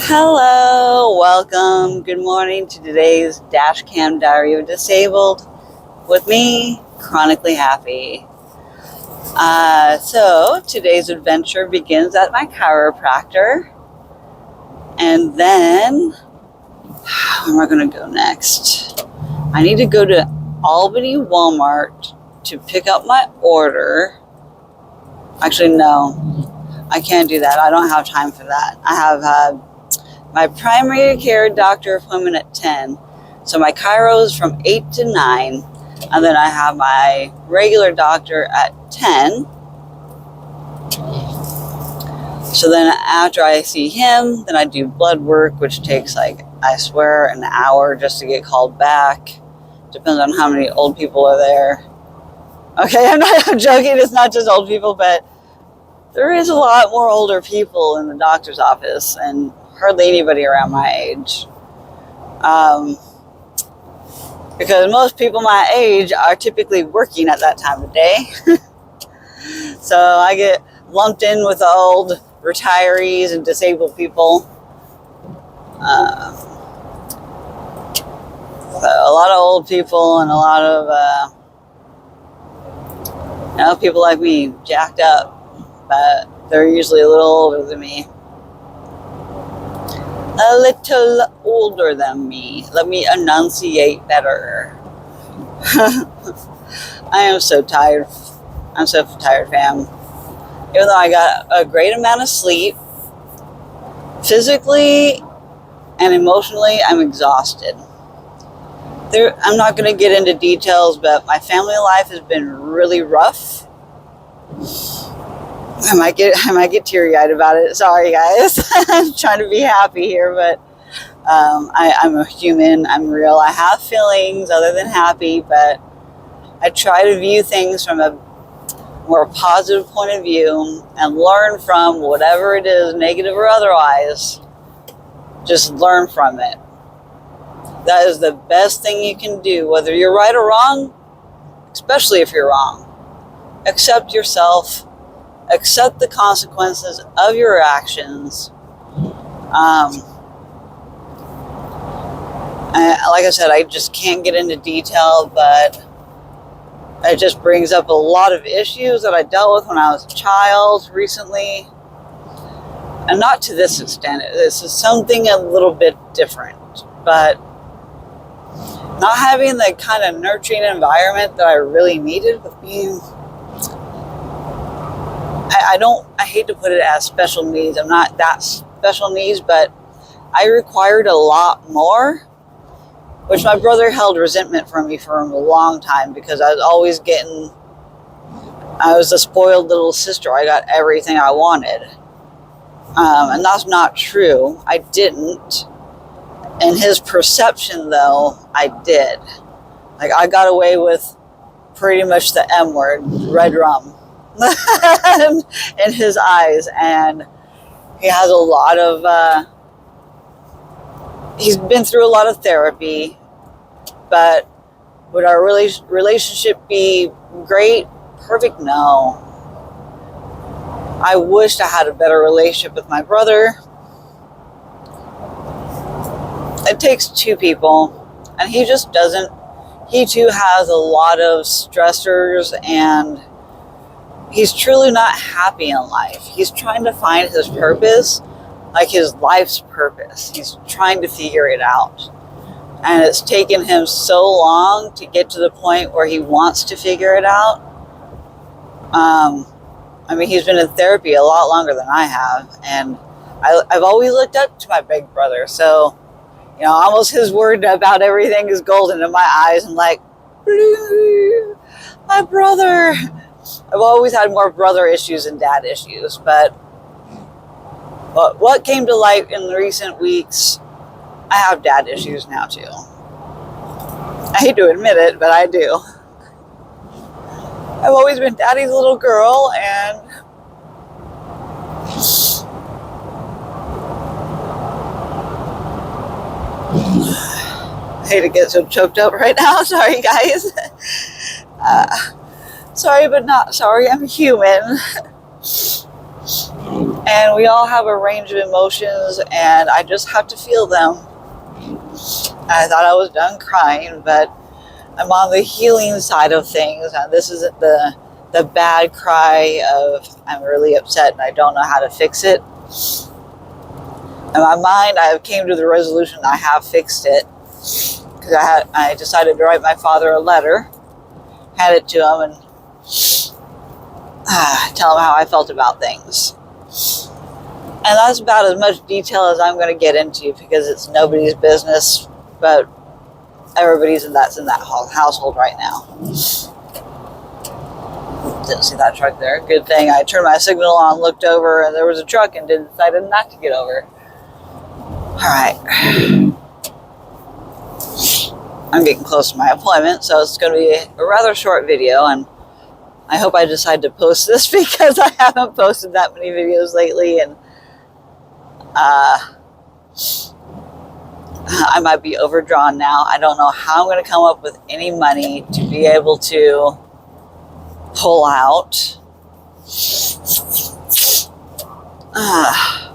Hello, welcome, good morning to today's Dashcam Diary of Disabled with me, Chronically Happy. So today's adventure begins at my chiropractor, and then where am I going to go next? I need to go to Albany Walmart to pick up my order. Actually, no, I can't do that. I don't have time for that. I have my primary care doctor appointment at 10. So my chiro is from 8 to 9. And then I have my regular doctor at 10. So then after I see him, then I do blood work, which takes I swear, an hour just to get called back. Depends on how many old people are there. Okay, I'm joking. It's not just old people, but there is a lot more older people in the doctor's office and hardly anybody around my age. Because most people my age are typically working at that time of day. So I get lumped in with old retirees and disabled people. So a lot of old people and a lot of people like me, jacked up, but they're usually a little older than me. A little older than me. Let me enunciate better. I am so tired. I'm so tired, fam. Even though I got a great amount of sleep, physically and emotionally, I'm exhausted. I'm not going to get into details, but my family life has been really rough. I might get teary-eyed about it. Sorry, guys. I'm trying to be happy here, but I'm a human. I'm real. I have feelings other than happy, but I try to view things from a more positive point of view and learn from whatever it is, negative or otherwise. Just learn from it. That is the best thing you can do, whether you're right or wrong, especially if you're wrong. Accept yourself. Accept the consequences of your actions. Like I said, I just can't get into detail, but it just brings up a lot of issues that I dealt with when I was a child recently. And not to this extent. This is something a little bit different. But not having the kind of nurturing environment that I really needed with being... I hate to put it as special needs. I'm not that special needs, but I required a lot more, which my brother held resentment from me for a long time because I was a spoiled little sister. I got everything I wanted. And that's not true. I didn't. In his perception, though, I did. I got away with pretty much the M word, red rum. In his eyes, and he has a lot of he's been through a lot of therapy, but would our relationship be great, perfect? No. I wished I had a better relationship with my brother. It takes two people, and he just doesn't. He too has a lot of stressors, and he's truly not happy in life. He's trying to find his purpose, like his life's purpose. He's trying to figure it out. And it's taken him so long to get to the point where he wants to figure it out. He's been in therapy a lot longer than I have. And I've always looked up to my big brother. So, almost his word about everything is golden in my eyes. I'm like, my brother. I've always had more brother issues than dad issues, but what came to light in the recent weeks, I have dad issues now too. I hate to admit it, but I do. I've always been daddy's little girl, and I hate to get so choked up right now. Sorry, guys. Sorry, but not sorry. I'm human. And we all have a range of emotions, and I just have to feel them. I thought I was done crying, but I'm on the healing side of things. And this isn't the bad cry of I'm really upset and I don't know how to fix it. In my mind, I came to the resolution I have fixed it, because I decided to write my father a letter, hand it to him, and tell him how I felt about things. And that's about as much detail as I'm going to get into, because it's nobody's business but everybody's that's in that household right now. Didn't see that truck there. Good thing I turned my signal on, looked over, and there was a truck and decided not to get over. Alright. I'm getting close to my appointment, so it's going to be a rather short video, and I hope I decide to post this because I haven't posted that many videos lately, and I might be overdrawn now. I don't know how I'm going to come up with any money to be able to pull out. I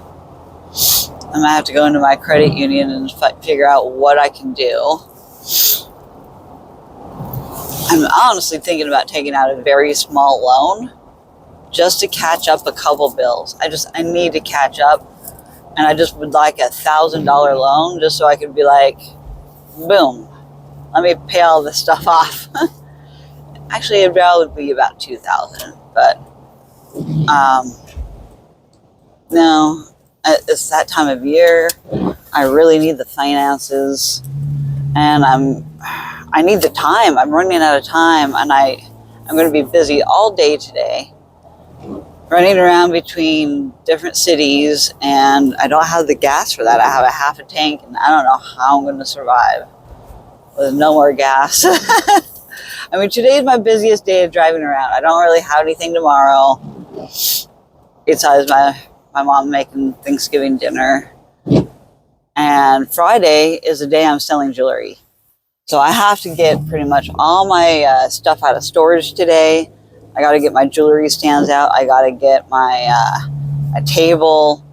might have to go into my credit union and figure out what I can do. I'm honestly thinking about taking out a very small loan just to catch up a couple bills. I need to catch up, and I just would like a $1,000 loan just so I could be like, boom, let me pay all this stuff off. Actually, it would be about $2,000, but no, it's that time of year. I really need the finances, and I need the time. I'm running out of time, and I'm going to be busy all day today, running around between different cities, and I don't have the gas for that. I have a half a tank, and I don't know how I'm going to survive with no more gas. I mean, today is my busiest day of driving around. I don't really have anything tomorrow, besides my mom making Thanksgiving dinner. And Friday is the day I'm selling jewelry. So I have to get pretty much all my stuff out of storage today. I got to get my jewelry stands out. I got to get my table.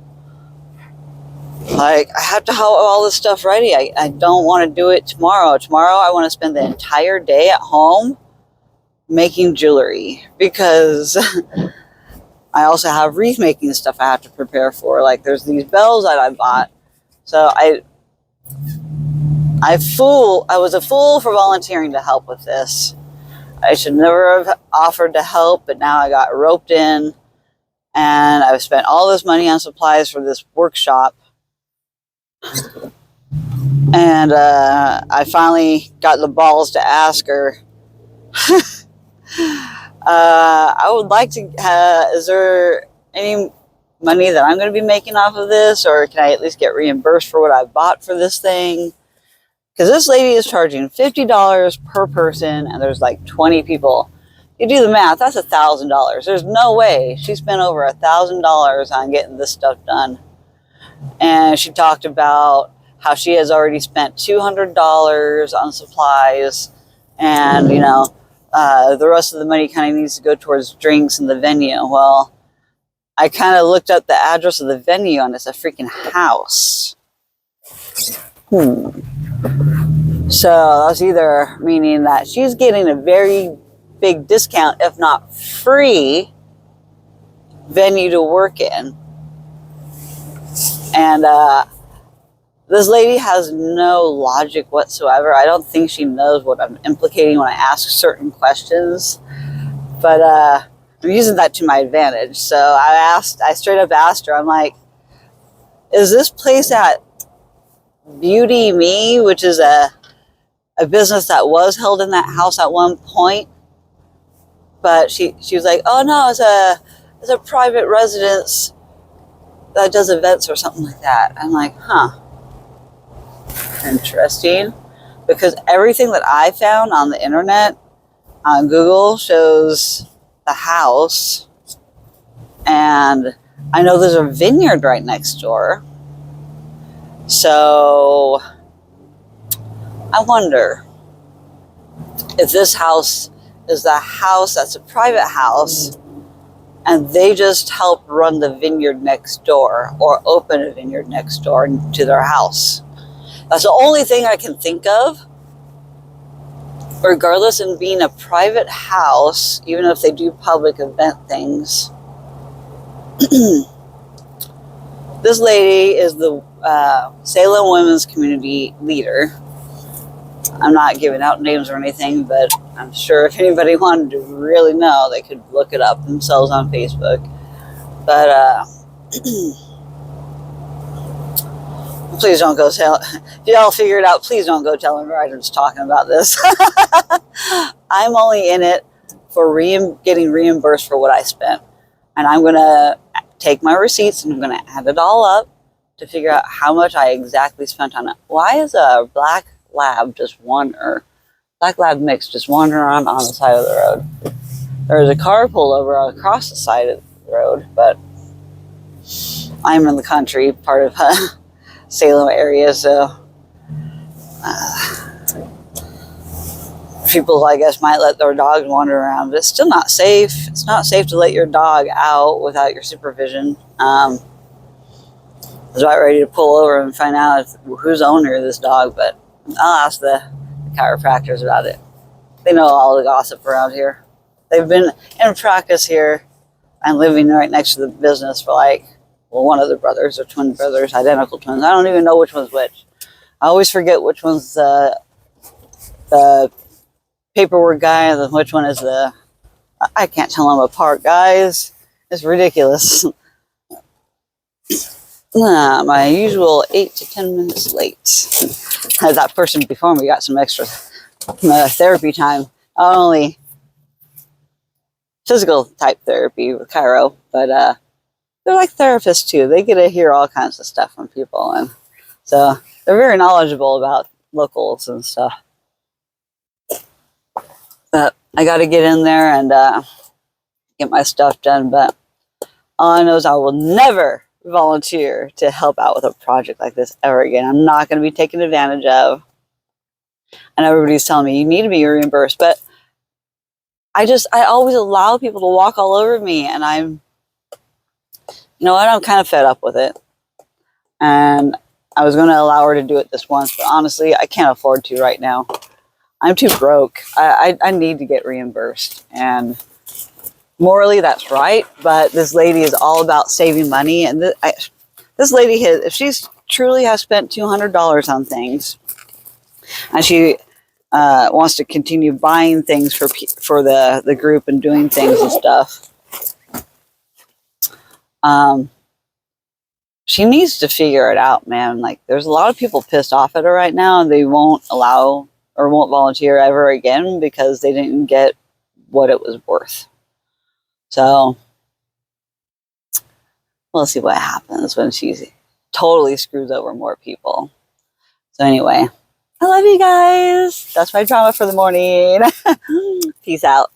Like, I have to have all this stuff ready. I don't want to do it tomorrow. Tomorrow I want to spend the entire day at home making jewelry, because I also have wreath making stuff I have to prepare for. Like, there's these bells that I bought. So I was a fool for volunteering to help with this. I should never have offered to help, but now I got roped in, and I've spent all this money on supplies for this workshop. And I finally got the balls to ask her. I would like to, is there any money that I'm going to be making off of this, or can I at least get reimbursed for what I bought for this thing? Because this lady is charging $50 per person, and there's like 20 people. You do the math, that's $1,000. There's no way she spent over $1,000 on getting this stuff done. And she talked about how she has already spent $200 on supplies, and, you know, the rest of the money kind of needs to go towards drinks and the venue. Well, I kind of looked up the address of the venue, and it's a freaking house. So that's either meaning that she's getting a very big discount, if not free, venue to work in. And this lady has no logic whatsoever. I don't think she knows what I'm implicating when I ask certain questions. But I'm using that to my advantage. So I straight up asked her, I'm like, is this place at Beauty Me, which is a business that was held in that house at one point? But she was like, oh no, it's a private residence that does events or something like that. I'm like, huh, interesting. Because everything that I found on the internet, on Google, shows the house. And I know there's a vineyard right next door. So I wonder if this house is the house that's a private house and they just help run the vineyard next door or open a vineyard next door to their house. That's the only thing I can think of. Regardless, in being a private house, even if they do public event things, this lady is the Salem Women's Community leader. I'm not giving out names or anything, but I'm sure if anybody wanted to really know, they could look it up themselves on Facebook. But please don't go tell. If y'all figure it out, please don't go telling writers talking about this. I'm only in it for getting reimbursed for what I spent. And I'm going to take my receipts and I'm going to add it all up to figure out how much I exactly spent on it. Why is a black lab black lab mix just wandering around on the side of the road? There's a car pulled over across the side of the road, but I'm in the country part of Salem area, so people, I guess, might let their dogs wander around, but it's still not safe. It's not safe to let your dog out without your supervision. I was about ready to pull over and find out who's the owner of this dog, but I'll ask the chiropractors about it. They know all the gossip around here. They've been in practice here and living right next to the business for one of the brothers or twin brothers, identical twins. I don't even know which one's which. I always forget which one's the paperwork guy and which one is I can't tell them apart, guys. It's ridiculous. My usual 8 to 10 minutes late. That person before me got some extra therapy time. Not only physical type therapy with chiro, but they're like therapists too. They get to hear all kinds of stuff from people, and so they're very knowledgeable about locals and stuff. But I got to get in there and get my stuff done. But all I know is I will never volunteer to help out with a project like this ever again. I'm not going to be taken advantage of. And everybody's telling me you need to be reimbursed, but I always allow people to walk all over me, and I'm kind of fed up with it. And I was going to allow her to do it this once, but honestly, I can't afford to right now. I'm too broke. I need to get reimbursed, and morally that's right, but this lady is all about saving money, and this lady if she's truly has spent $200 on things, and she wants to continue buying things for the group and doing things and stuff, she needs to figure it out, man. Like, there's a lot of people pissed off at her right now, and they won't allow or won't volunteer ever again because they didn't get what it was worth. So we'll see what happens when she totally screws over more people. So anyway, I love you guys. That's my drama for the morning. Peace out.